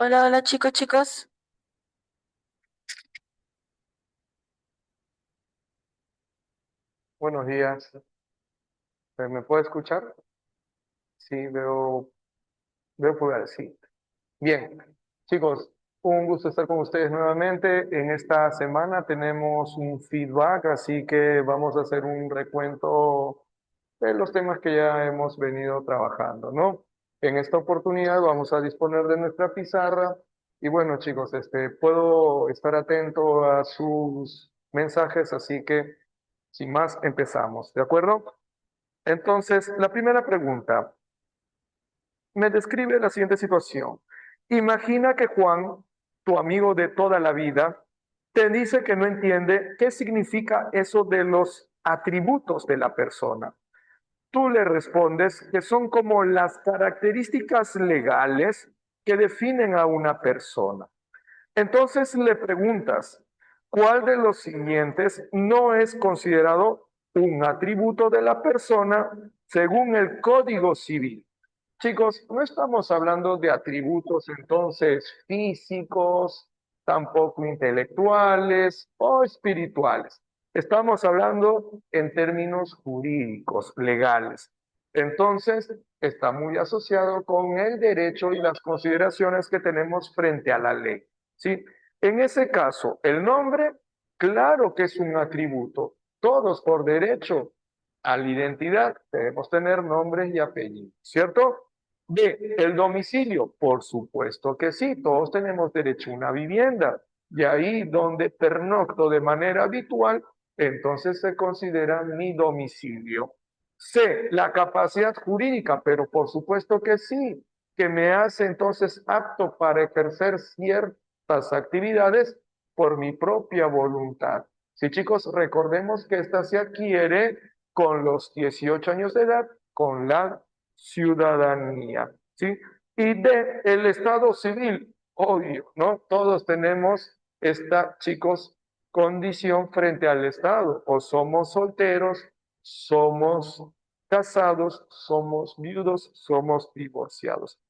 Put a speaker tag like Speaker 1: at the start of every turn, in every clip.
Speaker 1: Hola, hola chicos, chicos.
Speaker 2: Buenos días. ¿Me puede escuchar? Sí, veo por sí. Bien, chicos, un gusto estar con ustedes nuevamente. En esta semana tenemos un feedback, así que vamos a hacer un recuento de los temas que ya hemos venido trabajando, ¿no? En esta oportunidad vamos a disponer de nuestra pizarra y bueno, chicos, puedo estar atento a sus mensajes, así que sin más empezamos, ¿de acuerdo? Entonces, la primera pregunta me describe la siguiente situación. Imagina que Juan, tu amigo de toda la vida, te dice que no entiende qué significa eso de los atributos de la persona. Tú le respondes que son como las características legales que definen a una persona. Entonces le preguntas, ¿cuál de los siguientes no es considerado un atributo de la persona según el Código Civil? Chicos, no estamos hablando de atributos entonces físicos, tampoco intelectuales o espirituales. Estamos hablando en términos jurídicos, legales. Entonces, está muy asociado con el derecho y las consideraciones que tenemos frente a la ley. ¿Sí? En ese caso, el nombre, claro que es un atributo. Todos por derecho a la identidad debemos tener nombres y apellidos, ¿cierto? De el domicilio, por supuesto que sí, todos tenemos derecho a una vivienda. Y ahí donde pernocto de manera habitual, entonces se considera mi domicilio. C, la capacidad jurídica, pero por supuesto que sí, que me hace entonces apto para ejercer ciertas actividades por mi propia voluntad. Sí, chicos, recordemos que esta se adquiere con los 18 años de edad, con la ciudadanía, ¿sí? Y de el estado civil, obvio, ¿no? Todos tenemos esta, chicos, condición frente al Estado. O somos solteros, somos casados, somos viudos, somos divorciados.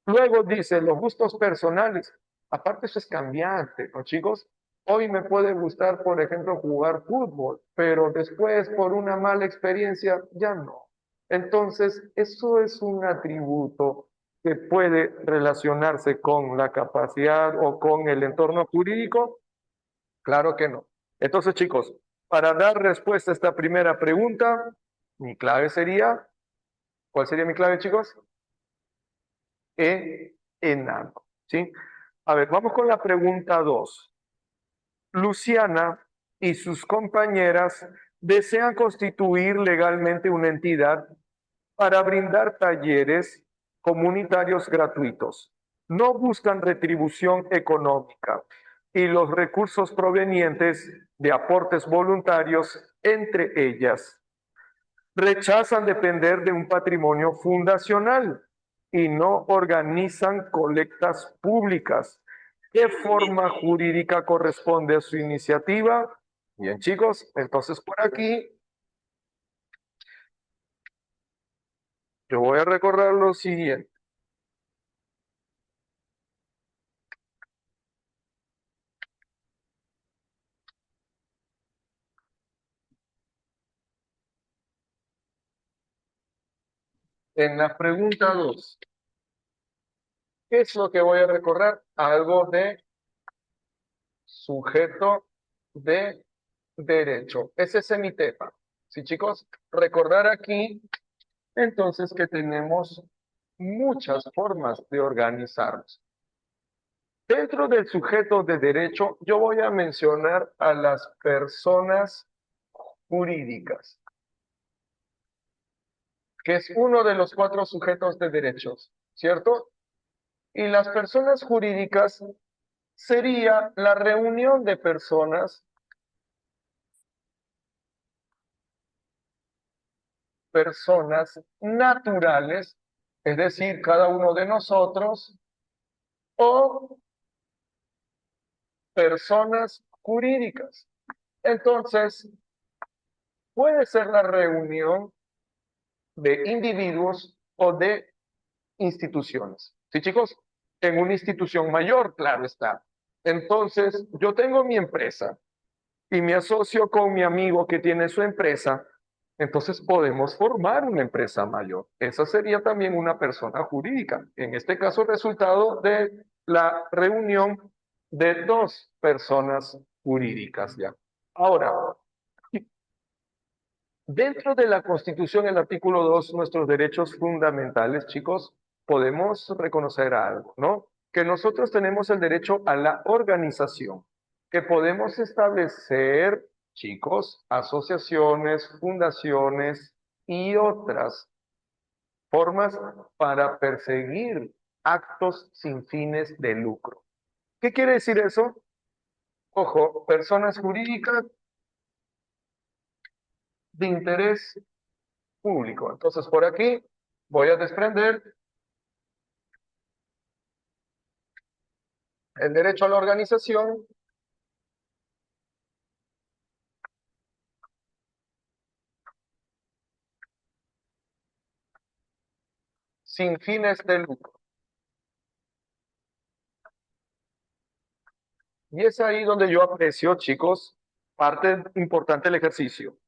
Speaker 2: Luego dice los gustos personales. Aparte eso es cambiante, ¿no, chicos? Hoy me puede gustar, por ejemplo, jugar fútbol, pero después por una mala experiencia ya no. Entonces, eso es un atributo que puede relacionarse con la capacidad o con el entorno jurídico. Claro que no. Entonces, chicos, para dar respuesta a esta primera pregunta, mi clave sería, ¿cuál sería mi clave, chicos? Enano, ¿sí? A ver, vamos con la pregunta 2. Luciana y sus compañeras desean constituir legalmente una entidad para brindar talleres comunitarios gratuitos. No buscan retribución económica y los recursos provenientes de aportes voluntarios entre ellas rechazan depender de un patrimonio fundacional y no organizan colectas públicas. ¿Qué forma jurídica corresponde a su iniciativa? Bien, chicos, entonces por aquí yo voy a recordar lo siguiente. En la pregunta 2, ¿qué es lo que voy a recorrer? Algo de sujeto de derecho. Ese es mi tema. Sí, chicos, recordar aquí entonces que tenemos muchas formas de organizarnos. Dentro del sujeto de derecho, yo voy a mencionar a las personas jurídicas, que es uno de los cuatro sujetos de derechos, ¿cierto? Y las personas jurídicas sería la reunión de personas naturales, es decir, cada uno de nosotros, o personas jurídicas. Entonces, puede ser la reunión de individuos o de instituciones. ¿Sí, chicos? en una institución mayor, claro está. Entonces, yo tengo mi empresa y me asocio con mi amigo que tiene su empresa, entonces podemos formar una empresa mayor. Esa sería también una persona jurídica. En este caso, resultado de la reunión de dos personas jurídicas ya. Ahora, dentro de la Constitución, el artículo 2, nuestros derechos fundamentales, chicos, podemos reconocer algo, ¿no? Que nosotros tenemos el derecho a la organización, que podemos establecer, chicos, asociaciones, fundaciones y otras formas para perseguir actos sin fines de lucro. ¿Qué quiere decir eso? Ojo, personas jurídicas de interés público. Entonces, por aquí voy a desprender el derecho a la organización sin fines de lucro. Y es ahí donde yo aprecio, chicos, parte importante del ejercicio.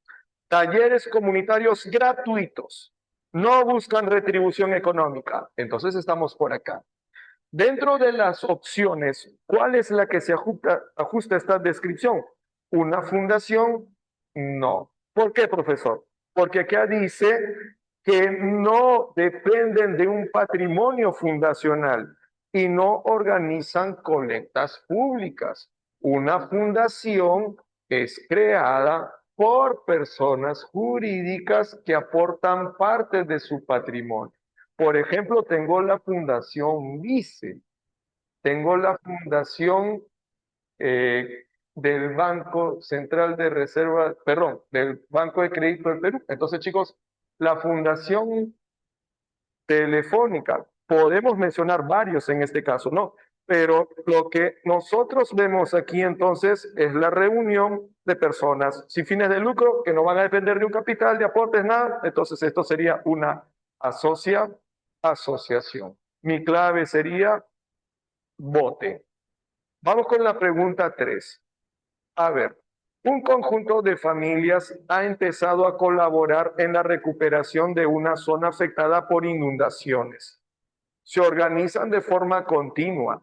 Speaker 2: Talleres comunitarios gratuitos. No buscan retribución económica. Entonces estamos por acá. Dentro de las opciones, ¿cuál es la que se ajusta a esta descripción? ¿Una fundación? No. ¿Por qué, profesor? Porque acá dice que no dependen de un patrimonio fundacional y no organizan colectas públicas. Una fundación es creada por personas jurídicas que aportan parte de su patrimonio. Por ejemplo, tengo la Fundación Vice, tengo la Fundación del Banco Central de Reserva, perdón, del Banco de Crédito del Perú. Entonces, chicos, la Fundación Telefónica, podemos mencionar varios en este caso, ¿no? Pero lo que nosotros vemos aquí entonces es la reunión de personas sin fines de lucro que no van a depender de un capital, de aportes, nada. Entonces esto sería una asociación. Mi clave sería bote. Vamos con la pregunta 3. A ver, un conjunto de familias ha empezado a colaborar en la recuperación de una zona afectada por inundaciones. Se organizan de forma continua,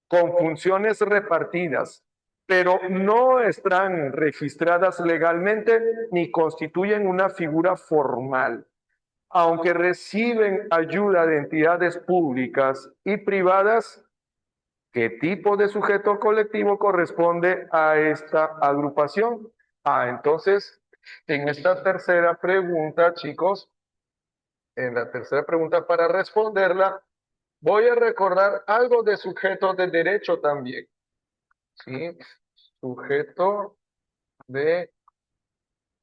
Speaker 2: con funciones repartidas, pero no están registradas legalmente ni constituyen una figura formal. Aunque reciben ayuda de entidades públicas y privadas, ¿qué tipo de sujeto colectivo corresponde a esta agrupación? Entonces, en esta tercera pregunta, chicos, en la tercera pregunta para responderla, voy a recordar algo de sujeto de derecho también. ¿Sí? Sujeto de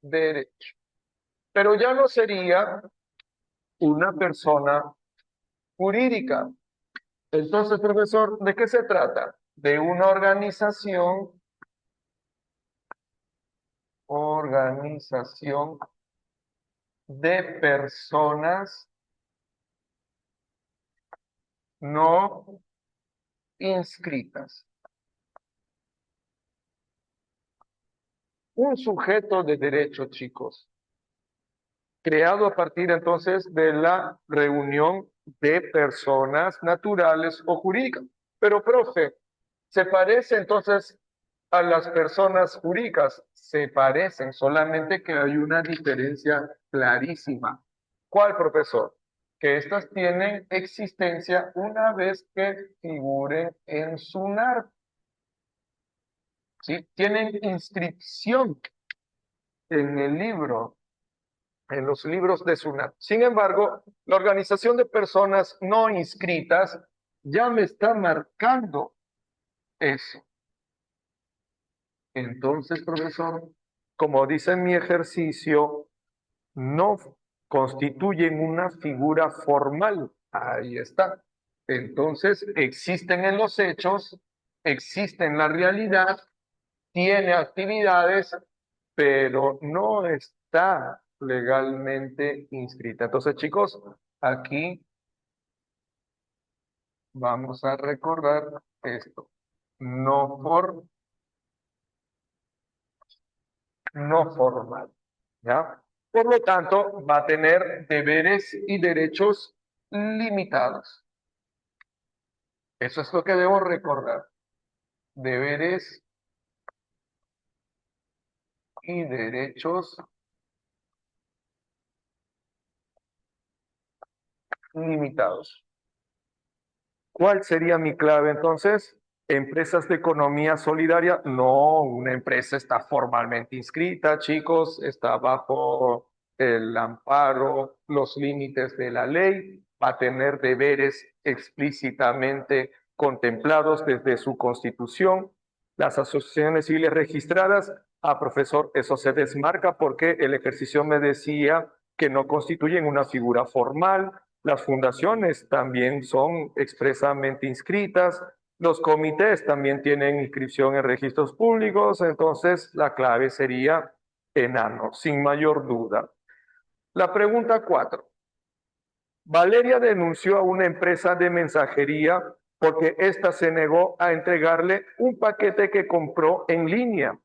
Speaker 2: derecho. Pero ya no sería una persona jurídica. Entonces, profesor, ¿de qué se trata? De una organización de personas no inscritas. Un sujeto de derecho, chicos, creado a partir entonces de la reunión de personas naturales o jurídicas. Pero, profe, ¿se parece entonces a las personas jurídicas? Se parecen, solamente que hay una diferencia clarísima. ¿Cuál, profesor? Que estas tienen existencia una vez que figuren en SUNAR, ¿sí? Tienen inscripción en el libro, en los libros de SUNAT. Sin embargo, la organización de personas no inscritas ya me está marcando eso. Entonces, profesor, como dice en mi ejercicio, no constituyen una figura formal. Ahí está. Entonces, existen en los hechos, existen en la realidad, tiene actividades, pero no está legalmente inscrita. Entonces, chicos, aquí Vamos a recordar esto. No for, no formal. ¿Ya? Por lo tanto, va a tener deberes y derechos limitados. Eso es lo que debo recordar. Deberes y derechos limitados. ¿Cuál sería mi clave entonces? Empresas de economía solidaria. No, una empresa está formalmente inscrita, chicos, está bajo el amparo, los límites de la ley, va a tener deberes explícitamente contemplados desde su constitución. Las asociaciones civiles registradas, profesor, eso se desmarca porque el ejercicio me decía que no constituyen una figura formal. Las fundaciones también son expresamente inscritas, los comités también tienen inscripción en registros públicos, entonces la clave sería enano, sin mayor duda. La pregunta 4. Valeria denunció a una empresa de mensajería porque ésta se negó a entregarle un paquete que compró en línea.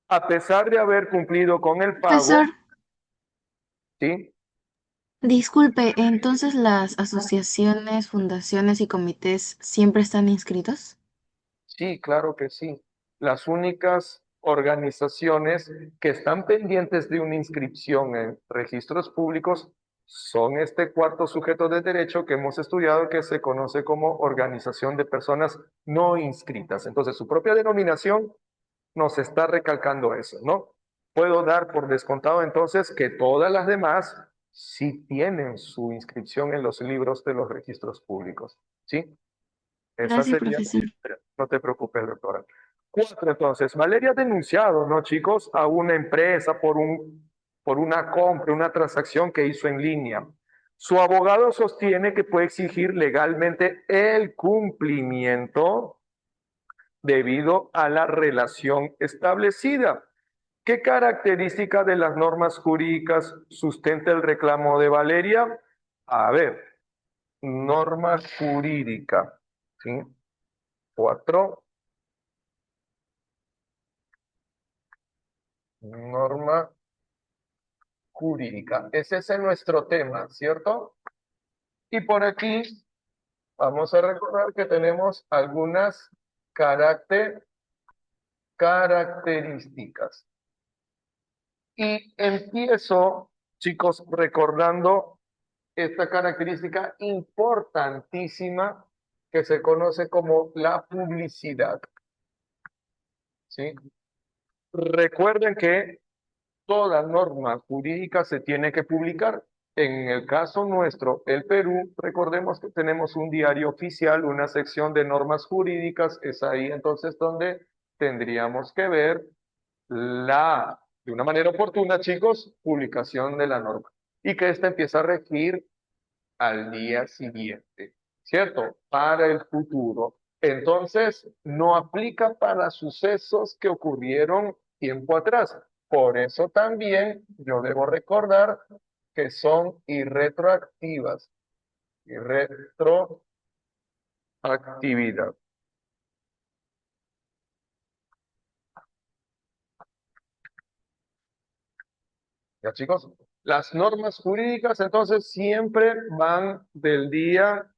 Speaker 2: A pesar de haber cumplido con el
Speaker 1: Profesor,
Speaker 2: pago, ¿sí?
Speaker 1: disculpe, entonces las asociaciones, fundaciones y comités siempre están inscritos.
Speaker 2: Sí, claro que sí. Las únicas organizaciones que están pendientes de una inscripción en registros públicos son este cuarto sujeto de derecho que hemos estudiado, que se conoce como organización de personas no inscritas. Entonces, su propia denominación nos está recalcando eso, ¿no? Puedo dar por descontado entonces que todas las demás sí tienen su inscripción en los libros de los registros públicos, ¿sí? Esa
Speaker 1: Gracias,
Speaker 2: sería,
Speaker 1: profesor.
Speaker 2: no te preocupes, doctora. 4, entonces, Valeria ha denunciado, ¿no, chicos? A una empresa por una compra, una transacción que hizo en línea. Su abogado sostiene que puede exigir legalmente el cumplimiento debido a la relación establecida. ¿Qué característica de las normas jurídicas sustenta el reclamo de Valeria? A ver, norma jurídica, ¿sí? 4. Norma jurídica. Ese es nuestro tema, ¿cierto? Y por aquí vamos a recordar que tenemos algunas características. Y empiezo, chicos, recordando esta característica importantísima que se conoce como la publicidad, ¿sí? Recuerden que toda norma jurídica se tiene que publicar. En el caso nuestro, el Perú, recordemos que tenemos un diario oficial, una sección de normas jurídicas, es ahí entonces donde tendríamos que ver de una manera oportuna, chicos, publicación de la norma y que ésta empieza a regir al día siguiente, ¿cierto? Para el futuro. Entonces, no aplica para sucesos que ocurrieron tiempo atrás. Por eso también yo debo recordar que son irretroactivas. Irretroactividad. ¿Ya, chicos? Las normas jurídicas entonces siempre van del día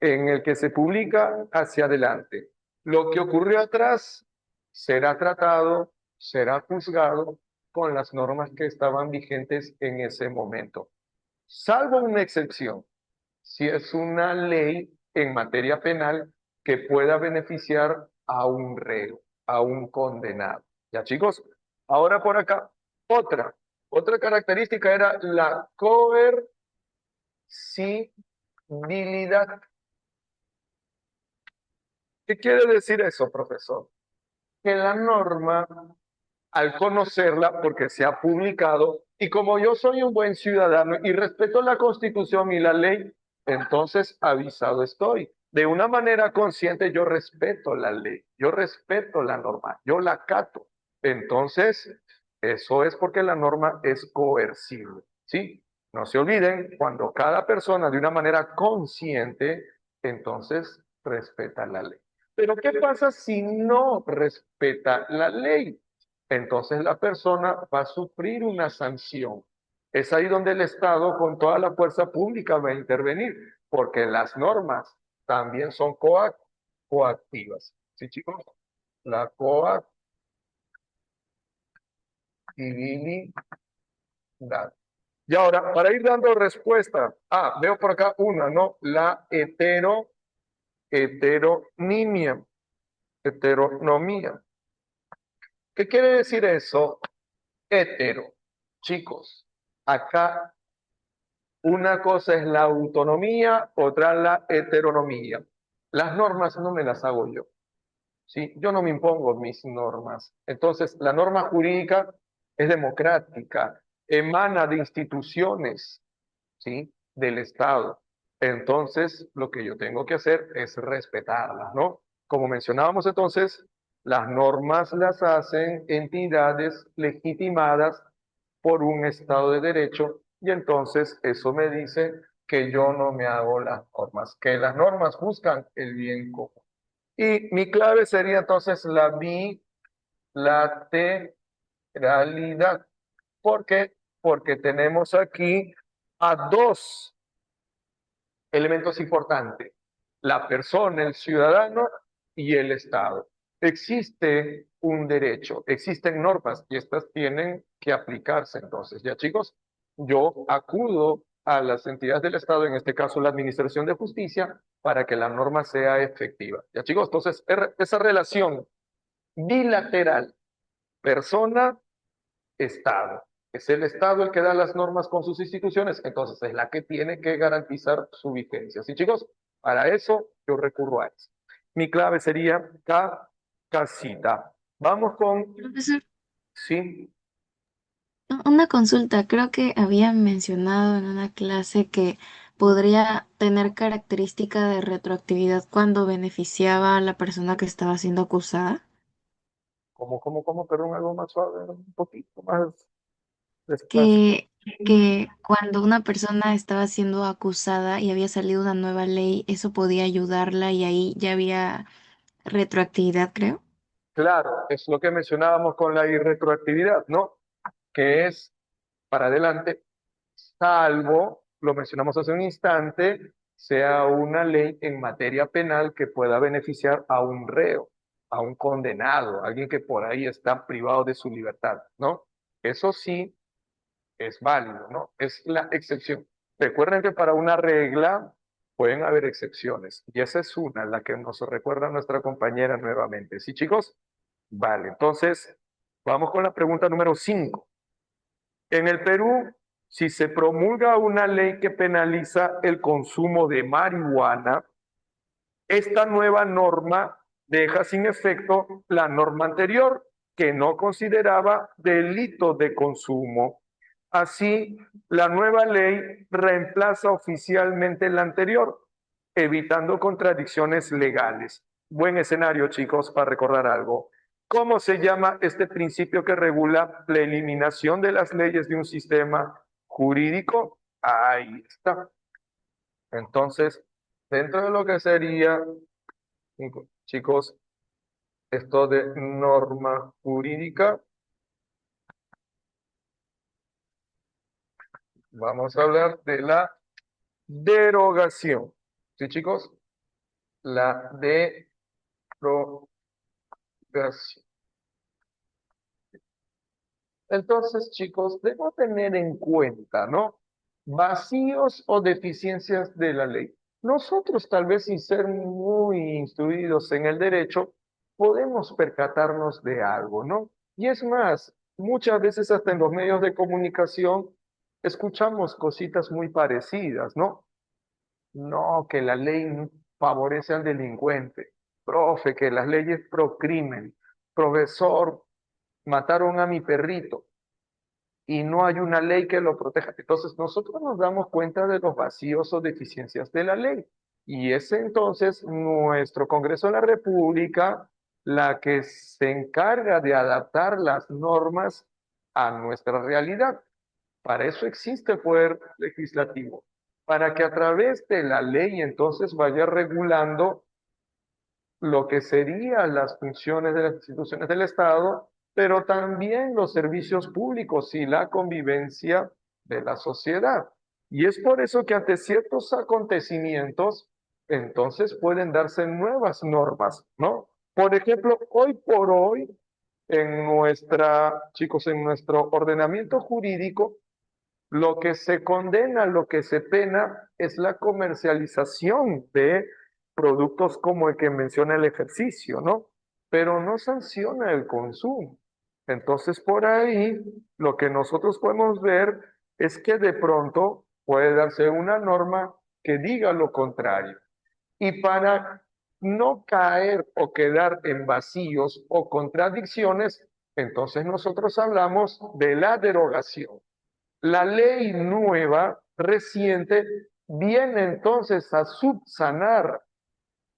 Speaker 2: en el que se publica hacia adelante. Lo que ocurrió atrás será tratado, será juzgado con las normas que estaban vigentes en ese momento. Salvo una excepción, si es una ley en materia penal que pueda beneficiar a un reo, a un condenado. ¿Ya, chicos? Ahora por acá, otra. Otra característica era la coercibilidad. ¿Qué quiere decir eso, profesor? Que la norma, al conocerla, porque se ha publicado, y como yo soy un buen ciudadano y respeto la Constitución y la ley, entonces avisado estoy. De una manera consciente yo respeto la ley, yo respeto la norma, yo la acato. Entonces, eso es porque la norma es coercible, ¿sí? No se olviden, cuando cada persona de una manera consciente entonces respeta la ley. Pero ¿qué pasa si no respeta la ley? Entonces la persona va a sufrir una sanción. Es ahí donde el Estado con toda la fuerza pública va a intervenir, porque las normas también son coactivas. ¿Sí, chicos? La coactividad. Y ahora, para ir dando respuesta, veo por acá una, ¿no? La heteronimia, heteronomía. ¿Qué quiere decir eso? Hetero. Chicos, acá una cosa es la autonomía, otra la heteronomía. Las normas no me las hago yo, ¿sí? Yo no me impongo mis normas. Entonces, la norma jurídica es democrática, emana de instituciones, ¿sí? Del Estado. Entonces, lo que yo tengo que hacer es respetarlas, ¿no? Como mencionábamos entonces, las normas las hacen entidades legitimadas por un Estado de Derecho y entonces eso me dice que yo no me hago las normas, que las normas buscan el bien común. Y mi clave sería entonces la bilateralidad. ¿Por qué? Porque tenemos aquí a dos elementos importantes, la persona, el ciudadano y el Estado. Existe un derecho, existen normas y estas tienen que aplicarse entonces. Ya chicos, yo acudo a las entidades del Estado, en este caso la Administración de Justicia, para que la norma sea efectiva. Ya chicos, entonces esa relación bilateral, persona, Estado. Es el Estado el que da las normas con sus instituciones, entonces es la que tiene que garantizar su vigencia. ¿Sí, chicos? Para eso yo recurro a eso. Mi clave sería casita. Vamos con,
Speaker 1: Profesor,
Speaker 2: sí,
Speaker 1: una consulta. Creo que había mencionado en una clase que podría tener característica de retroactividad cuando beneficiaba a la persona que estaba siendo acusada.
Speaker 2: perdón, algo más suave, un poquito más despacio.
Speaker 1: Que, que cuando una persona estaba siendo acusada y había salido una nueva ley, eso podía ayudarla y ahí ya había retroactividad, creo.
Speaker 2: Claro, es lo que mencionábamos con la irretroactividad, ¿no? Que es para adelante, salvo, lo mencionamos hace un instante, sea una ley en materia penal que pueda beneficiar a un reo, a un condenado, a alguien que por ahí está privado de su libertad, ¿no? Eso sí es válido, ¿no? Es la excepción. Recuerden que para una regla pueden haber excepciones, y esa es una, la que nos recuerda nuestra compañera nuevamente. ¿Sí, chicos? Vale, entonces, vamos con la pregunta número 5. En el Perú, si se promulga una ley que penaliza el consumo de marihuana, esta nueva norma deja sin efecto la norma anterior, que no consideraba delito de consumo. Así, la nueva ley reemplaza oficialmente la anterior, evitando contradicciones legales. Buen escenario, chicos, para recordar algo. ¿Cómo se llama este principio que regula la eliminación de las leyes de un sistema jurídico? Ahí está. Entonces, dentro de lo que sería, chicos, esto de norma jurídica, vamos a hablar de la derogación. ¿Sí, chicos? La derogación. Entonces, chicos, debo tener en cuenta, ¿no? Vacíos o deficiencias de la ley. Nosotros, tal vez sin ser muy instruidos en el derecho, podemos percatarnos de algo, ¿no? Y es más, muchas veces hasta en los medios de comunicación escuchamos cositas muy parecidas, ¿no? No, que la ley favorece al delincuente. Profe, que las leyes pro crimen. Profesor, mataron a mi perrito y no hay una ley que lo proteja. Entonces nosotros nos damos cuenta de los vacíos o deficiencias de la ley. Y es entonces nuestro Congreso de la República la que se encarga de adaptar las normas a nuestra realidad. Para eso existe el poder legislativo, para que a través de la ley entonces vaya regulando lo que serían las funciones de las instituciones del Estado, pero también los servicios públicos y la convivencia de la sociedad. Y es por eso que ante ciertos acontecimientos, entonces pueden darse nuevas normas, ¿no? Por ejemplo, hoy por hoy, chicos, en nuestro ordenamiento jurídico, lo que se condena, lo que se pena es la comercialización de productos como el que menciona el ejercicio, ¿no? Pero no sanciona el consumo. Entonces, por ahí, lo que nosotros podemos ver es que de pronto puede darse una norma que diga lo contrario. Y para no caer o quedar en vacíos o contradicciones, entonces nosotros hablamos de la derogación. La ley nueva, reciente, viene entonces a subsanar,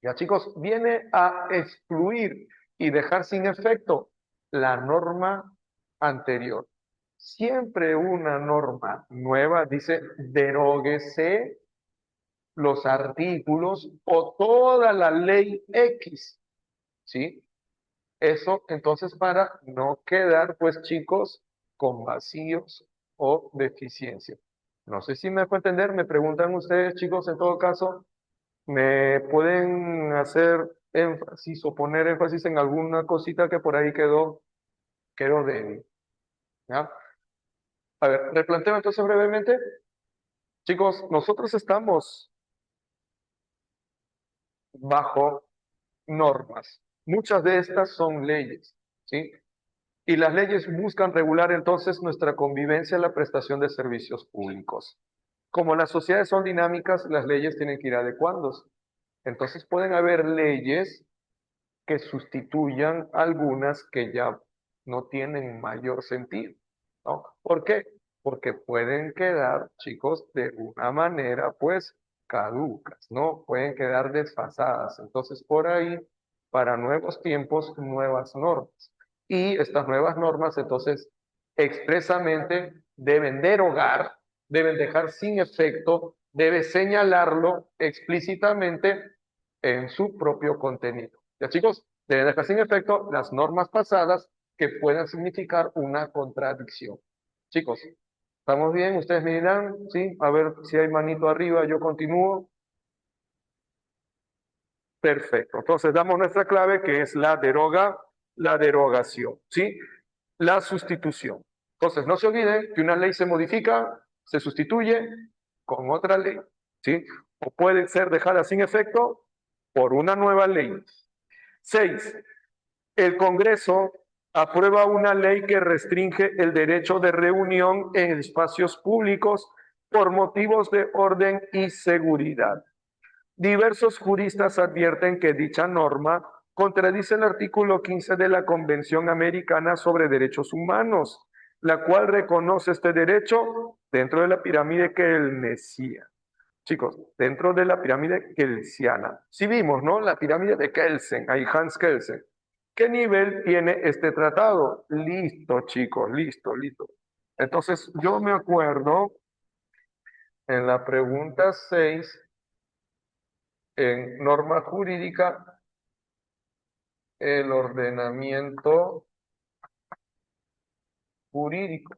Speaker 2: ya chicos, viene a excluir y dejar sin efecto la norma anterior. Siempre una norma nueva dice deróguese los artículos o toda la ley X, ¿sí? Eso entonces para no quedar, pues chicos, con vacíos o deficiencias. No sé si me puede entender, me preguntan ustedes, chicos, en todo caso, ¿me pueden hacer énfasis o poner énfasis en alguna cosita que por ahí quedó débil? ¿Ya? A ver, replanteo entonces brevemente. Chicos, nosotros estamos bajo normas. Muchas de estas son leyes, ¿sí? Y las leyes buscan regular entonces nuestra convivencia en la prestación de servicios públicos. Como las sociedades son dinámicas, las leyes tienen que ir adecuándose. Entonces pueden haber leyes que sustituyan algunas que ya no tienen mayor sentido, ¿no? ¿Por qué? Porque pueden quedar, chicos, de una manera, pues, caducas, ¿no? Pueden quedar desfasadas. Entonces, por ahí, para nuevos tiempos, nuevas normas. Y estas nuevas normas, entonces, expresamente deben derogar, deben dejar sin efecto, debe señalarlo explícitamente en su propio contenido. Ya chicos, deben dejar sin efecto las normas pasadas que puedan significar una contradicción. Chicos, ¿estamos bien? Ustedes me dirán, ¿sí? A ver si hay manito arriba, yo continúo. Perfecto. Entonces damos nuestra clave que es la derogación, ¿sí? La sustitución. Entonces, no se olviden que una ley se modifica, se sustituye con otra ley, ¿sí? O puede ser dejada sin efecto por una nueva ley. 6. El Congreso aprueba una ley que restringe el derecho de reunión en espacios públicos por motivos de orden y seguridad. Diversos juristas advierten que dicha norma contradice el artículo 15 de la Convención Americana sobre Derechos Humanos, la cual reconoce este derecho dentro de la pirámide keynesiana. Chicos, dentro de la pirámide kelsiana. Si vimos, ¿no? La pirámide de Kelsen, ahí Hans Kelsen. ¿Qué nivel tiene este tratado? Listo, chicos, listo, listo. Entonces, yo me acuerdo en la pregunta 6 en norma jurídica, el ordenamiento jurídico.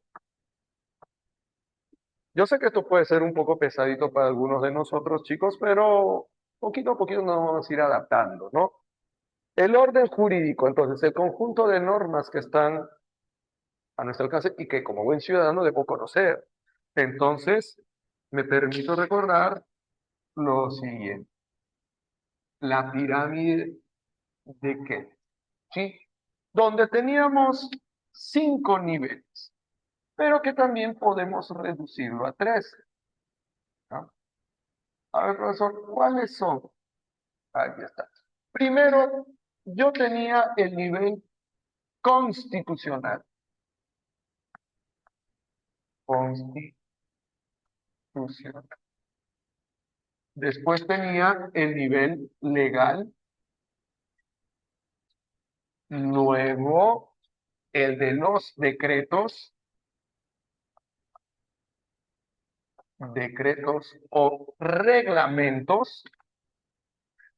Speaker 2: Yo sé que esto puede ser un poco pesadito para algunos de nosotros, chicos, pero poquito a poquito nos vamos a ir adaptando, ¿no? El orden jurídico, entonces, el conjunto de normas que están a nuestro alcance y que como buen ciudadano debo conocer. Entonces, me permito recordar lo siguiente. La pirámide de Kehl, ¿sí? Donde teníamos 5 niveles, pero que también podemos reducirlo a 3, ¿no? A ver, profesor, ¿cuáles son? Ahí está. Primero, yo tenía el nivel constitucional. Constitucional. Después tenía el nivel legal, luego el de los decretos decretos o reglamentos,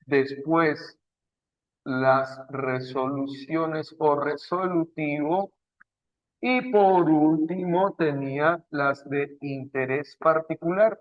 Speaker 2: después las resoluciones o resolutivo y por último tenía las de interés particular.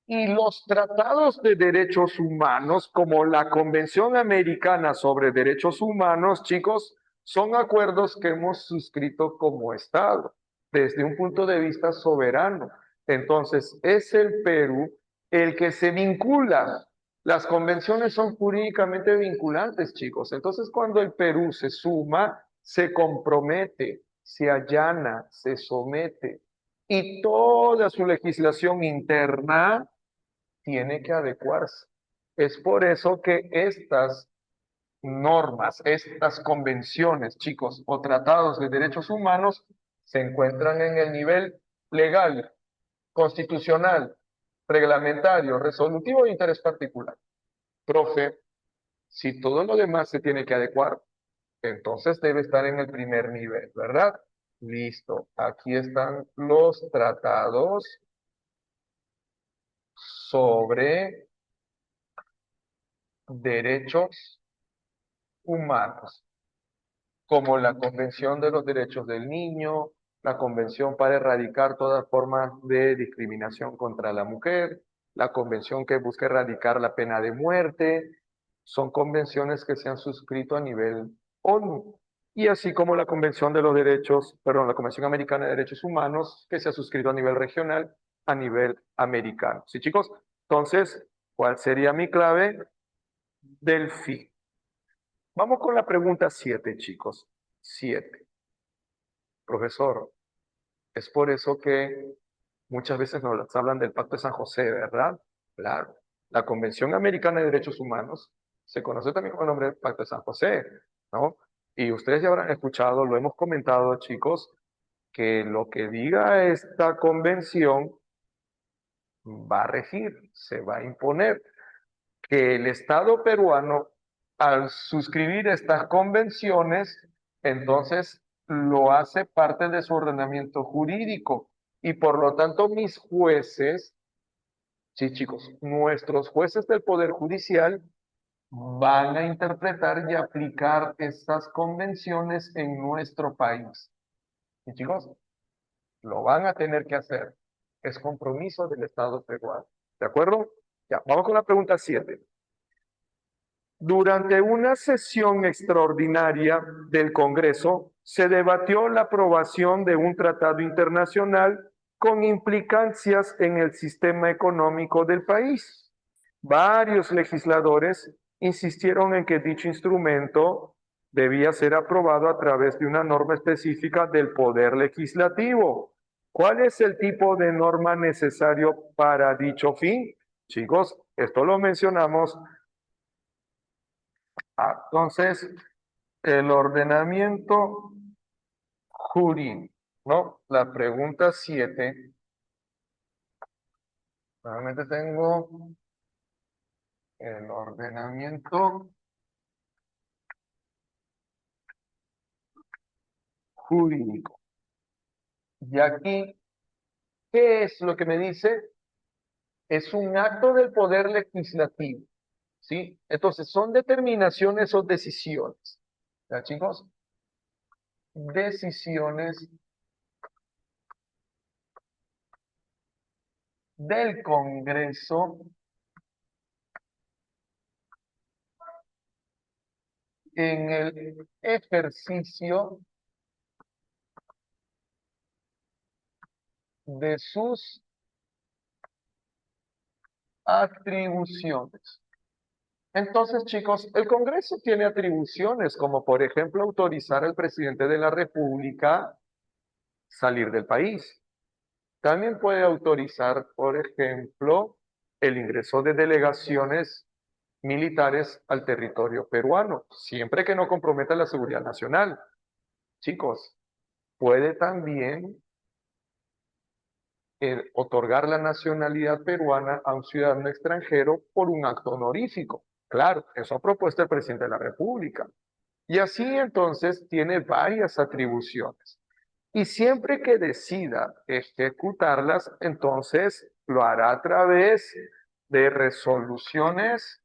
Speaker 2: Y los tratados de derechos humanos, como la Convención Americana sobre Derechos Humanos, chicos, son acuerdos que hemos suscrito como Estado, desde un punto de vista soberano. Entonces, es el Perú el que se vincula. Las convenciones son jurídicamente vinculantes, chicos. Entonces, cuando el Perú se suma, se compromete, se allana, se somete y toda su legislación interna tiene que adecuarse. Es por eso que estas normas, estas convenciones, chicos, o tratados de derechos humanos se encuentran en el nivel legal, constitucional, reglamentario, resolutivo de interés particular. Profe, si todo lo demás se tiene que adecuar, entonces debe estar en el primer nivel, ¿verdad? Listo. Aquí están los tratados sobre derechos humanos, como la Convención de los Derechos del Niño, la Convención para erradicar todas formas de discriminación contra la mujer, la Convención que busca erradicar la pena de muerte. Son convenciones que se han suscrito a nivel ONU. Y así como la Convención de los Derechos, perdón, la Convención Americana de Derechos Humanos, que se ha suscrito a nivel regional, a nivel americano. ¿Sí, chicos? Entonces, ¿cuál sería mi clave? Delphi. Vamos con la pregunta 7, chicos. 7. Profesor, es por eso que muchas veces nos hablan del Pacto de San José, ¿verdad? Claro. La Convención Americana de Derechos Humanos se conoce también con el nombre del Pacto de San José, ¿no? Y ustedes ya habrán escuchado, lo hemos comentado, chicos, que lo que diga esta convención va a regir, se va a imponer. Que el Estado peruano, al suscribir estas convenciones, entonces lo hace parte de su ordenamiento jurídico y por lo tanto mis jueces, sí chicos, nuestros jueces del Poder Judicial van a interpretar y aplicar estas convenciones en nuestro país. Sí chicos, lo van a tener que hacer. Es compromiso del Estado peruano. ¿De acuerdo? Ya, vamos con la pregunta 7. Durante una sesión extraordinaria del Congreso, se debatió la aprobación de un tratado internacional con implicancias en el sistema económico del país. Varios legisladores insistieron en que dicho instrumento debía ser aprobado a través de una norma específica del Poder Legislativo. ¿Cuál es el tipo de norma necesario para dicho fin? Chicos, esto lo mencionamos. Entonces, el ordenamiento jurídico, ¿no? La pregunta 7. Nuevamente tengo el ordenamiento jurídico. Y aquí, ¿qué es lo que me dice? Es un acto del poder legislativo, ¿sí? Entonces, son determinaciones o decisiones. ¿Ya, chicos? Decisiones del Congreso en el ejercicio de sus atribuciones. Entonces, chicos, el Congreso tiene atribuciones como, por ejemplo, autorizar al presidente de la República salir del país. También puede autorizar, por ejemplo, el ingreso de delegaciones militares al territorio peruano, siempre que no comprometa la seguridad nacional. Chicos, puede también otorgar la nacionalidad peruana a un ciudadano extranjero por un acto honorífico. Claro, eso ha propuesto el presidente de la República. Y así entonces tiene varias atribuciones. Y siempre que decida ejecutarlas, entonces lo hará a través de resoluciones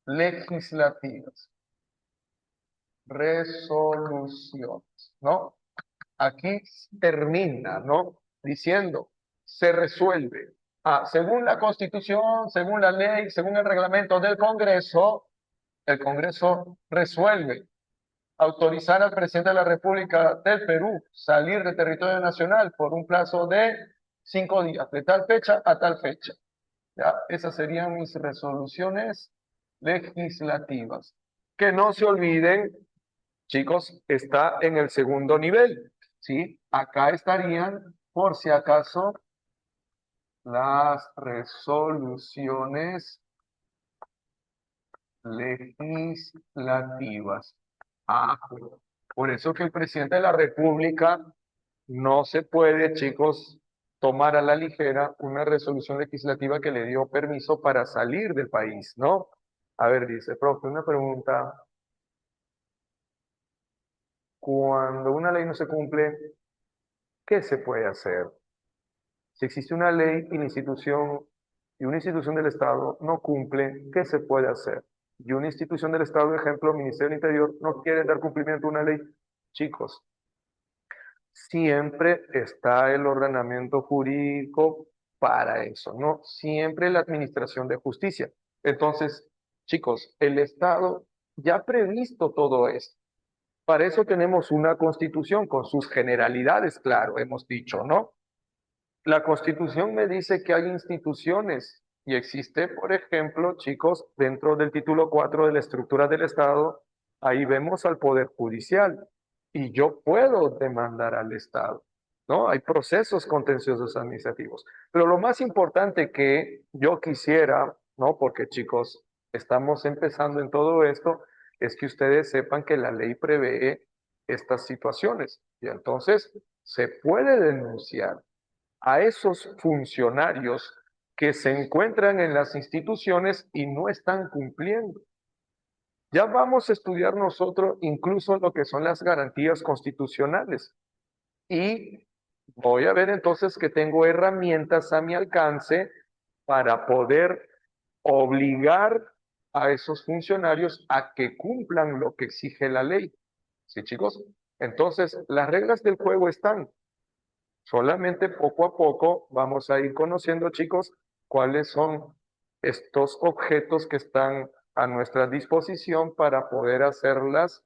Speaker 2: legislativas. Resoluciones, ¿no? Aquí termina, ¿no? Diciendo, se resuelve. Según la Constitución, según la ley, según el reglamento del Congreso, el Congreso resuelve autorizar al presidente de la República del Perú salir del territorio nacional por un plazo de 5 días, de tal fecha a tal fecha. ¿Ya? Esas serían mis resoluciones legislativas. Que no se olviden, chicos, está en el segundo nivel, ¿sí? Acá estarían, por si acaso, las resoluciones legislativas. Ah, por eso que el presidente de la República no se puede, chicos, tomar a la ligera una resolución legislativa que le dio permiso para salir del país, ¿no? A ver, dice, profe, una pregunta. Cuando una ley no se cumple, ¿qué se puede hacer? Si existe una ley y una institución del Estado no cumple, ¿qué se puede hacer? Y una institución del Estado, ejemplo, Ministerio del Interior, no quiere dar cumplimiento a una ley. Chicos, siempre está el ordenamiento jurídico para eso, ¿no? Siempre la administración de justicia. Entonces, chicos, el Estado ya ha previsto todo esto. Para eso tenemos una constitución con sus generalidades, claro, hemos dicho, ¿no? La Constitución me dice que hay instituciones y existe, por ejemplo, chicos, dentro del título 4 de la estructura del Estado, ahí vemos al Poder Judicial y yo puedo demandar al Estado, ¿no? Hay procesos contenciosos administrativos. Pero lo más importante que yo quisiera, ¿no? Porque chicos, estamos empezando en todo esto, es que ustedes sepan que la ley prevé estas situaciones y entonces se puede denunciar a esos funcionarios que se encuentran en las instituciones y no están cumpliendo. Ya vamos a estudiar nosotros incluso lo que son las garantías constitucionales y voy a ver entonces que tengo herramientas a mi alcance para poder obligar a esos funcionarios a que cumplan lo que exige la ley. ¿Sí, chicos? Entonces, las reglas del juego están. Solamente poco a poco vamos a ir conociendo, chicos, cuáles son estos objetos que están a nuestra disposición para poder hacerlas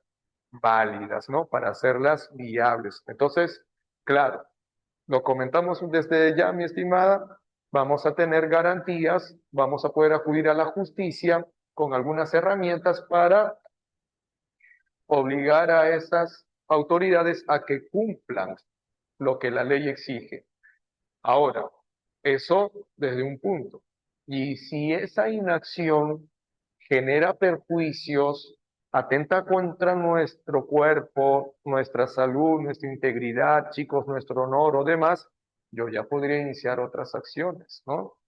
Speaker 2: válidas, ¿no? Para hacerlas viables. Entonces, claro, lo comentamos desde ya, mi estimada, vamos a tener garantías, vamos a poder acudir a la justicia con algunas herramientas para obligar a esas autoridades a que cumplan lo que la ley exige. Ahora, eso desde un punto. Y si esa inacción genera perjuicios, atenta contra nuestro cuerpo, nuestra salud, nuestra integridad, chicos, nuestro honor o demás, yo ya podría iniciar otras acciones, ¿no?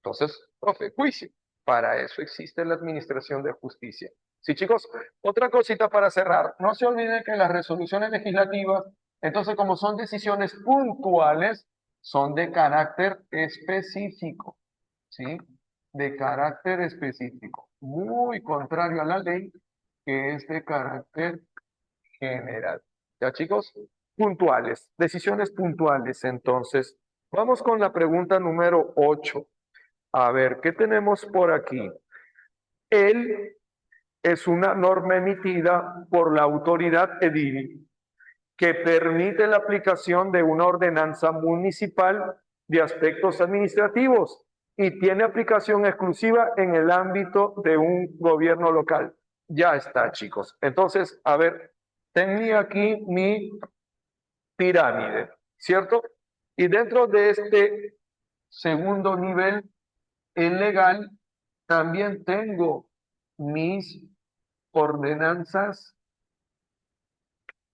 Speaker 2: Entonces, profe, juicio. Para eso existe la administración de justicia. Sí, chicos, otra cosita para cerrar. No se olviden que las resoluciones legislativas, entonces, como son decisiones puntuales, son de carácter específico, ¿sí? De carácter específico. Muy contrario a la ley, que es de carácter general. ¿Ya, chicos? Puntuales, decisiones puntuales. Entonces, vamos con la pregunta número 8. A ver, ¿qué tenemos por aquí? Él es una norma emitida por la autoridad edil que permite la aplicación de una ordenanza municipal de aspectos administrativos y tiene aplicación exclusiva en el ámbito de un gobierno local. Ya está, chicos. Entonces, a ver, tenía aquí mi pirámide, ¿cierto? Y dentro de este segundo nivel, en legal, también tengo mis ordenanzas,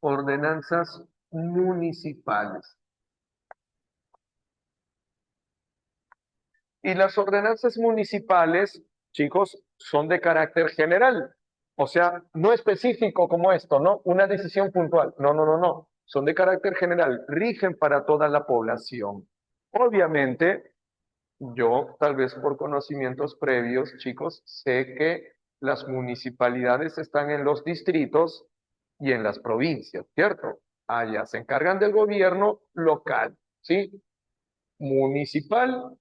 Speaker 2: ordenanzas municipales. Y las ordenanzas municipales, chicos, son de carácter general. O sea, no específico como esto, ¿no? Una decisión puntual. No, no, no, no. Son de carácter general, rigen para toda la población. Obviamente, yo, tal vez por conocimientos previos, chicos, sé que las municipalidades están en los distritos y en las provincias, ¿cierto? Allá se encargan del gobierno local, ¿sí? Municipal,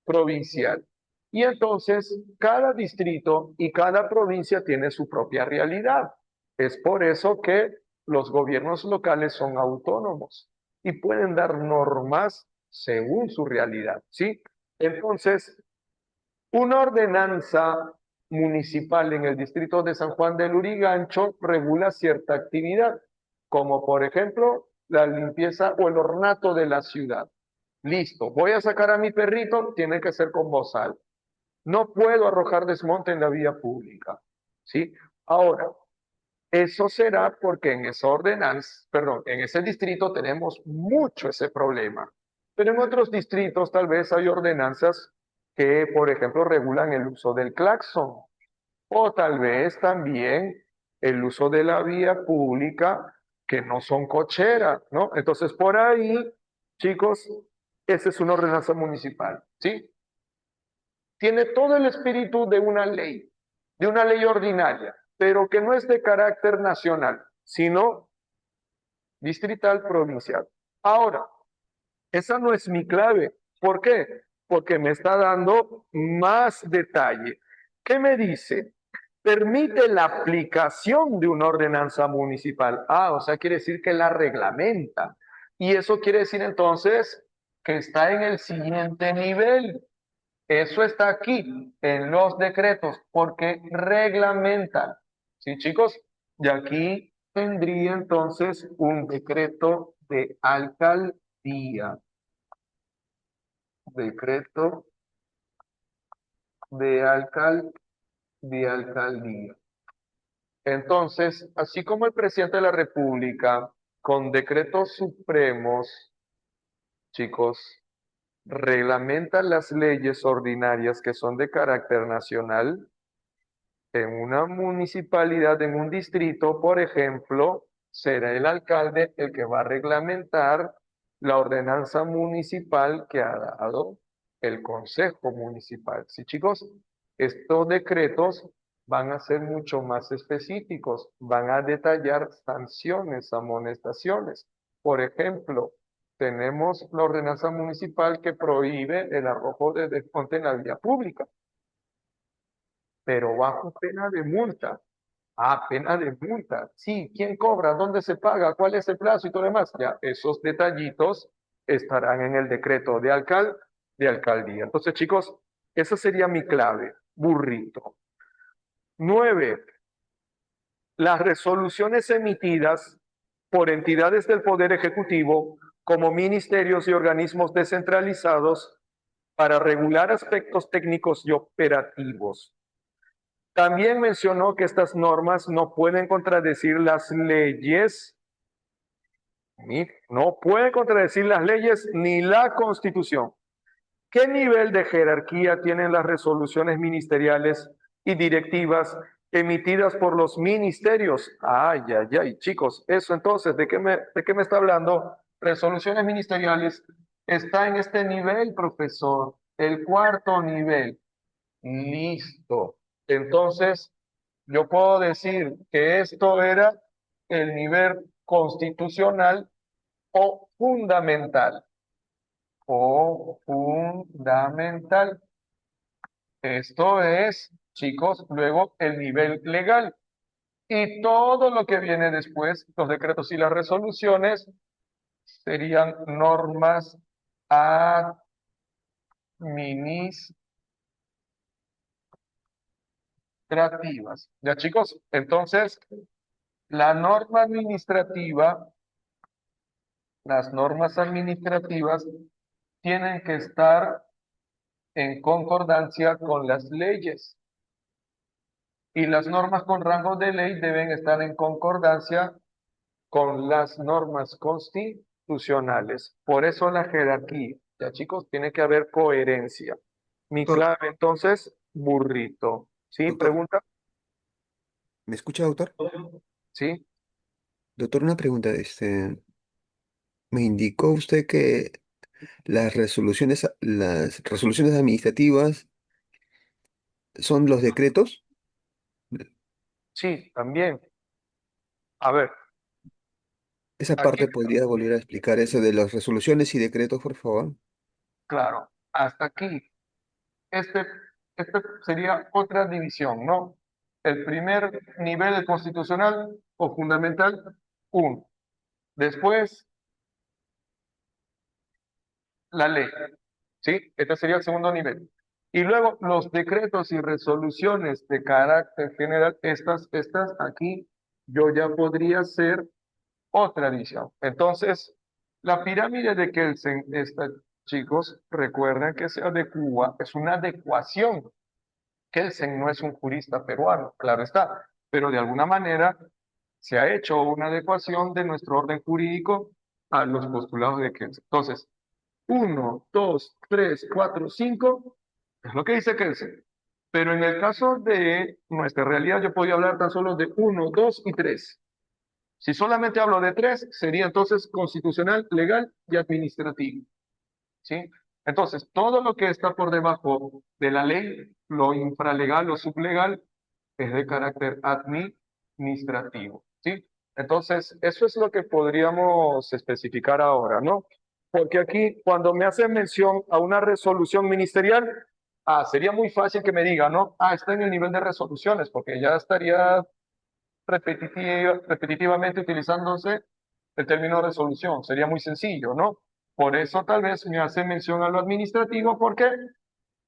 Speaker 2: provincial. Y entonces cada distrito y cada provincia tiene su propia realidad. Es por eso que los gobiernos locales son autónomos y pueden dar normas según su realidad, ¿sí? Entonces, una ordenanza municipal en el distrito de San Juan del Lurigancho regula cierta actividad, como por ejemplo la limpieza o el ornato de la ciudad. Listo, voy a sacar a mi perrito, tiene que ser con bozal. No puedo arrojar desmonte en la vía pública, ¿sí? Ahora, eso será porque en esa ordenanza, perdón, en ese distrito tenemos mucho ese problema. Pero en otros distritos tal vez hay ordenanzas que, por ejemplo, regulan el uso del claxon o tal vez también el uso de la vía pública que no son cocheras, ¿no? Entonces, por ahí, chicos, esa es una ordenanza municipal, ¿sí? Tiene todo el espíritu de una ley ordinaria, pero que no es de carácter nacional, sino distrital provincial. Ahora, esa no es mi clave. ¿Por qué? Porque me está dando más detalle. ¿Qué me dice? Permite la aplicación de una ordenanza municipal. Ah, o sea, quiere decir que la reglamenta. Y eso quiere decir entonces que está en el siguiente nivel. Eso está aquí en los decretos porque reglamentan. ¿Sí, chicos? Y aquí tendría entonces un decreto de alcaldía. Decreto de de alcaldía. Entonces, así como el presidente de la República, con decretos supremos, chicos, reglamenta las leyes ordinarias que son de carácter nacional, en una municipalidad, en un distrito, por ejemplo, será el alcalde el que va a reglamentar la ordenanza municipal que ha dado el consejo municipal. Sí, chicos, estos decretos van a ser mucho más específicos, van a detallar sanciones, amonestaciones. Por ejemplo, tenemos la ordenanza municipal que prohíbe el arrojo de desmonte en la vía pública, pero bajo pena de multa. Ah, pena de multa. Sí, ¿quién cobra? ¿Dónde se paga? ¿Cuál es el plazo y todo lo demás? Ya, esos detallitos estarán en el decreto de alcaldía. Entonces, chicos, esa sería mi clave, burrito. 9. Las resoluciones emitidas por entidades del Poder Ejecutivo como ministerios y organismos descentralizados para regular aspectos técnicos y operativos. También mencionó que estas normas no pueden contradecir las leyes, no pueden contradecir las leyes ni la Constitución. ¿Qué nivel de jerarquía tienen las resoluciones ministeriales y directivas emitidas por los ministerios? Ay, ay, ay, chicos, eso entonces, de qué me está hablando? Resoluciones ministeriales está en este nivel, profesor, el cuarto nivel. Listo. Entonces, yo puedo decir que esto era el nivel constitucional o fundamental. O fundamental. Esto es, chicos, luego el nivel legal. Y todo lo que viene después, los decretos y las resoluciones, serían normas administrativas. ¿Ya, chicos? Entonces, la norma administrativa, las normas administrativas tienen que estar en concordancia con las leyes y las normas con rango de ley deben estar en concordancia con las normas constitucionales. Por eso la jerarquía. Ya, chicos, tiene que haber coherencia. Mi
Speaker 3: Cor-
Speaker 2: clave entonces, burrito. ¿Sí?
Speaker 3: Doctor,
Speaker 2: Pregunta.
Speaker 3: ¿Me escucha, doctor?
Speaker 2: ¿Sí?
Speaker 3: Doctor, una pregunta. Me indicó usted que las resoluciones administrativas son los decretos.
Speaker 2: Sí, también. A ver,
Speaker 3: Esa
Speaker 2: aquí,
Speaker 3: parte podría volver a explicar eso de las resoluciones y decretos, por favor.
Speaker 2: claro, hasta aquí. Este, este sería otra división, ¿no? El primer nivel constitucional o fundamental, uno. Después, la ley, ¿sí? Este sería el segundo nivel. Y luego los decretos y resoluciones de carácter general, estas aquí, yo ya podría hacer otra división. Entonces, la pirámide de Kelsen, esta, chicos, recuerden que se adecua, es una adecuación. Kelsen no es un jurista peruano, claro está, pero de alguna manera se ha hecho una adecuación de nuestro orden jurídico a los postulados de Kelsen. Entonces, uno, dos, tres, cuatro, cinco, es lo que dice Kelsen. Pero en el caso de nuestra realidad, yo podía hablar tan solo de uno, dos y tres. Si solamente hablo de tres, sería entonces constitucional, legal y administrativo. ¿Sí? Entonces, todo lo que está por debajo de la ley, lo infralegal o sublegal, es de carácter administrativo. ¿Sí? Entonces, eso es lo que podríamos especificar ahora, ¿no? Porque aquí, cuando me hacen mención a una resolución ministerial, sería muy fácil que me diga, ¿no? Está en el nivel de resoluciones, porque ya estaría repetitivamente utilizándose el término resolución. Sería muy sencillo, ¿no? Por eso tal vez me hace mención a lo administrativo porque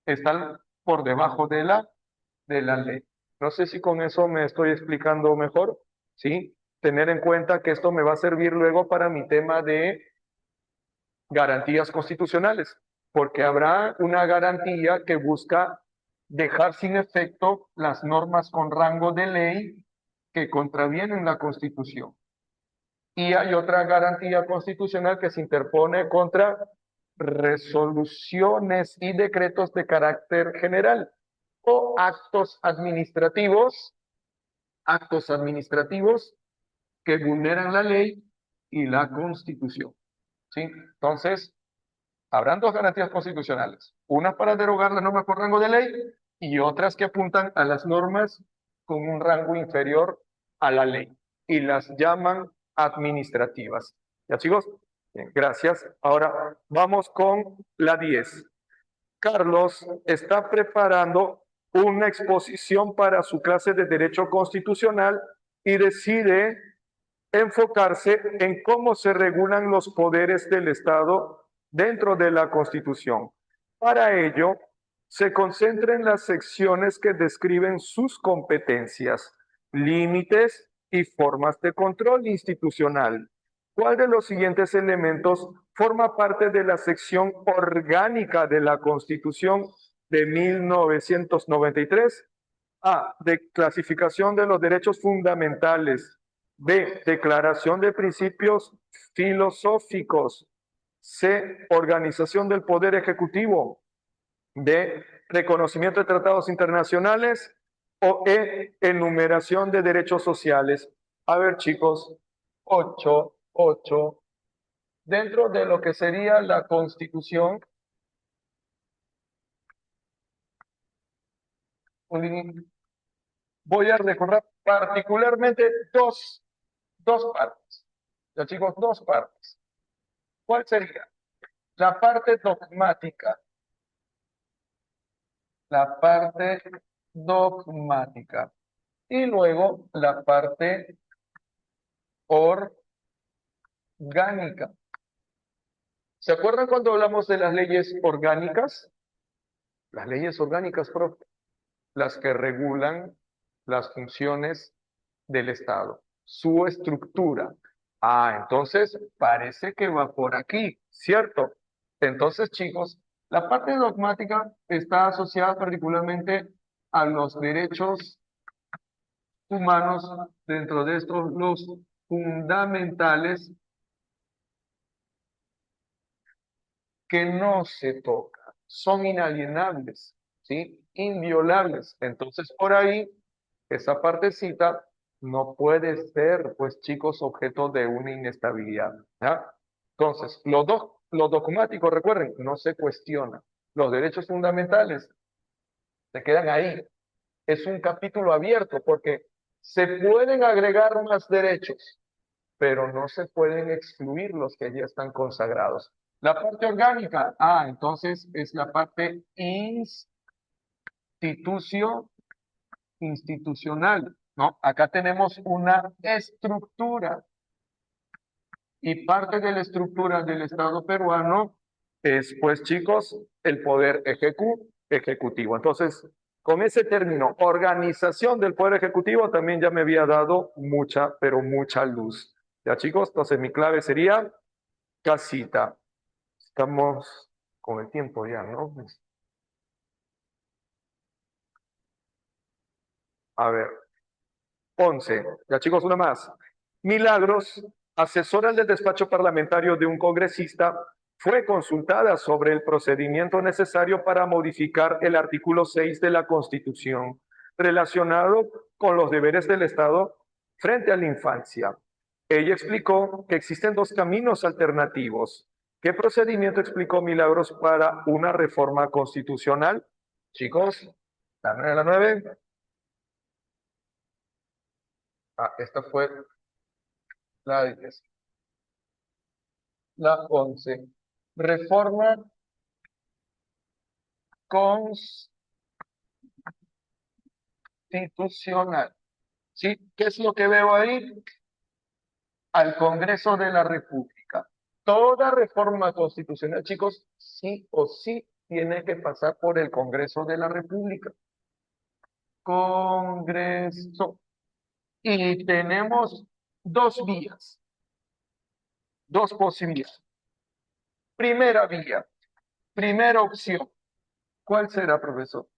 Speaker 2: está por debajo de la ley. No sé si con eso me estoy explicando mejor, ¿sí? Tener en cuenta que esto me va a servir luego para mi tema de garantías constitucionales, porque habrá una garantía que busca dejar sin efecto las normas con rango de ley que contravienen la Constitución. Y hay otra garantía constitucional que se interpone contra resoluciones y decretos de carácter general o actos administrativos que vulneran la ley y la Constitución. ¿Sí? Entonces, habrán dos garantías constitucionales, unas para derogar las normas por rango de ley y otras que apuntan a las normas con un rango inferior a la ley y las llaman administrativas. ¿Ya chicos? Bien, gracias. Ahora vamos con la 10. Carlos está preparando una exposición para su clase de Derecho Constitucional y decide enfocarse en cómo se regulan los poderes del Estado dentro de la Constitución. Para ello, se concentra en las secciones que describen sus competencias, límites y formas de control institucional. ¿Cuál de los siguientes elementos forma parte de la sección orgánica de la Constitución de 1993? A. De clasificación de los derechos fundamentales. B. Declaración de principios filosóficos. C. Organización del Poder Ejecutivo. D. Reconocimiento de tratados internacionales. O E. Enumeración de derechos sociales. A ver, chicos, 8. Dentro de lo que sería la Constitución, voy a recordar particularmente dos partes. Ya, chicos, dos partes. ¿Cuál sería? La parte dogmática, la parte dogmática. Y luego la parte orgánica. ¿Se acuerdan cuando hablamos de las leyes orgánicas? Las leyes orgánicas, profe, las que regulan las funciones del Estado, su estructura. Entonces parece que va por aquí, ¿cierto? Entonces, chicos, la parte dogmática está asociada particularmente a los derechos humanos, dentro de estos los fundamentales que no se tocan, son inalienables, ¿sí? Inviolables. Entonces, por ahí, esa partecita No puede ser, pues chicos, objeto de una inestabilidad. ¿Ya? Entonces, los dogmáticos, recuerden, no se cuestionan. Los derechos fundamentales se quedan ahí. Es un capítulo abierto porque se pueden agregar más derechos, pero no se pueden excluir los que ya están consagrados. La parte orgánica, entonces es la parte institucional, ¿no? Acá tenemos una estructura y parte de la estructura del Estado peruano es, pues chicos, el poder ejecutivo. Entonces, con ese término, organización del poder ejecutivo, también ya me había dado mucha, pero mucha luz. Ya chicos, entonces mi clave sería casita. Estamos con el tiempo ya, ¿no? A ver, 11. Ya chicos, una más. Milagros, asesora del despacho parlamentario de un congresista, fue consultada sobre el procedimiento necesario para modificar el artículo 6 de la Constitución relacionado con los deberes del Estado frente a la infancia. Ella explicó que existen dos caminos alternativos. ¿Qué procedimiento explicó Milagros para una reforma constitucional? Chicos, la 9. Esta fue la 10. La 11. Reforma constitucional. ¿Sí? ¿Qué es lo que veo ahí? Al Congreso de la República. Toda reforma constitucional, chicos, sí o sí tiene que pasar por el Congreso de la República. Congreso. Y tenemos dos vías, dos posibilidades. Primera vía, primera opción. ¿Cuál será, profesor?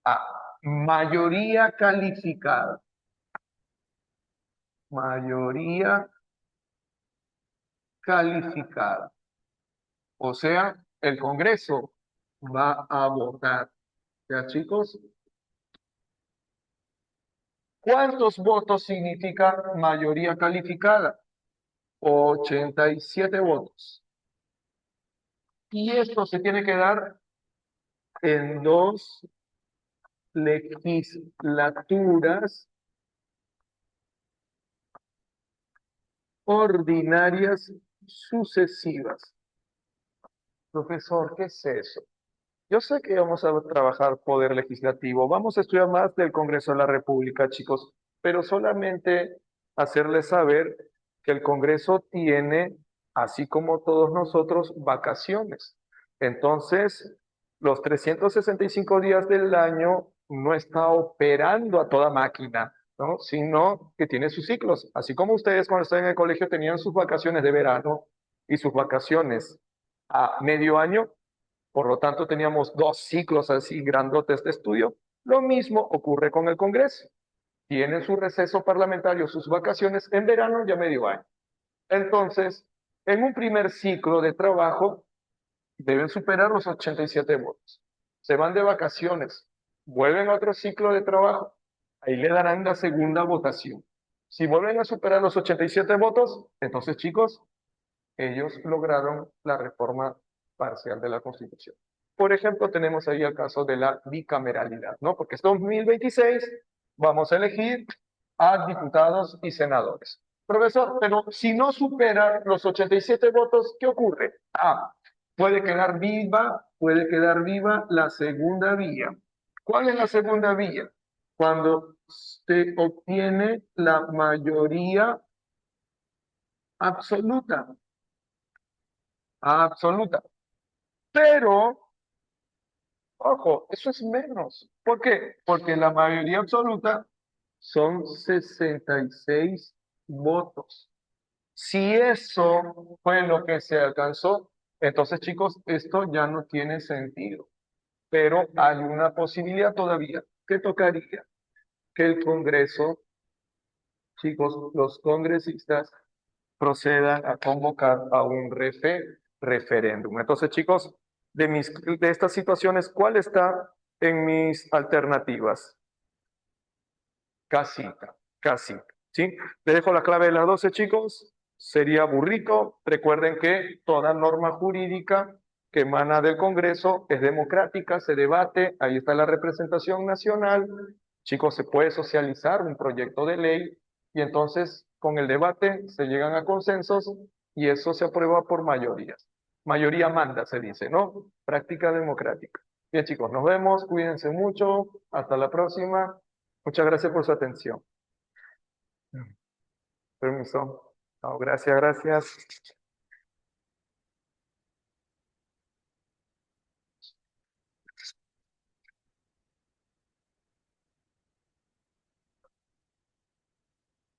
Speaker 2: A. Mayoría calificada. Mayoría calificada. O sea, el Congreso va a votar. ¿Ya, chicos? ¿Cuántos votos significa mayoría calificada? 87 votos. Y esto se tiene que dar en dos legislaturas ordinarias sucesivas. Profesor, ¿qué es eso? Yo sé que vamos a trabajar poder legislativo, vamos a estudiar más del Congreso de la República, chicos, pero solamente hacerles saber que el Congreso tiene, así como todos nosotros, vacaciones. Entonces, los 365 días del año no está operando a toda máquina, ¿no? Sino que tiene sus ciclos. Así como ustedes cuando estaban en el colegio tenían sus vacaciones de verano y sus vacaciones a medio año, por lo tanto, teníamos dos ciclos así grandotes de estudio. Lo mismo ocurre con el Congreso. Tiene su receso parlamentario, sus vacaciones en verano y a medio año. Entonces, en un primer ciclo de trabajo, deben superar los 87 votos. Se van de vacaciones, vuelven a otro ciclo de trabajo, ahí le darán la segunda votación. Si vuelven a superar los 87 votos, entonces chicos, ellos lograron la reforma parcial de la Constitución. Por ejemplo, tenemos ahí el caso de la bicameralidad, ¿no? Porque es 2026, vamos a elegir a diputados y senadores. Profesor, pero si no supera los 87 votos, ¿qué ocurre? Puede quedar viva la segunda vía. ¿Cuál es la segunda vía? Cuando se obtiene la mayoría absoluta. Absoluta. Pero, ojo, eso es menos. ¿Por qué? Porque la mayoría absoluta son 66 votos. Si eso fue lo que se alcanzó, entonces chicos, esto ya no tiene sentido. Pero hay una posibilidad todavía que tocaría que el Congreso, chicos, los congresistas procedan a convocar a un referéndum. Entonces, chicos, de estas situaciones, ¿cuál está en mis alternativas? casita, casita, ¿sí? Les dejo la clave de las 12, chicos. Sería burrito. Recuerden que toda norma jurídica que emana del Congreso es democrática, se debate, ahí está la representación nacional. Chicos, se puede socializar un proyecto de ley y entonces con el debate se llegan a consensos y eso se aprueba por mayoría. Mayoría manda, se dice, ¿no? Práctica democrática. Bien, chicos, nos vemos, cuídense mucho, hasta la próxima. Muchas gracias por su atención. Permiso. No, gracias, gracias.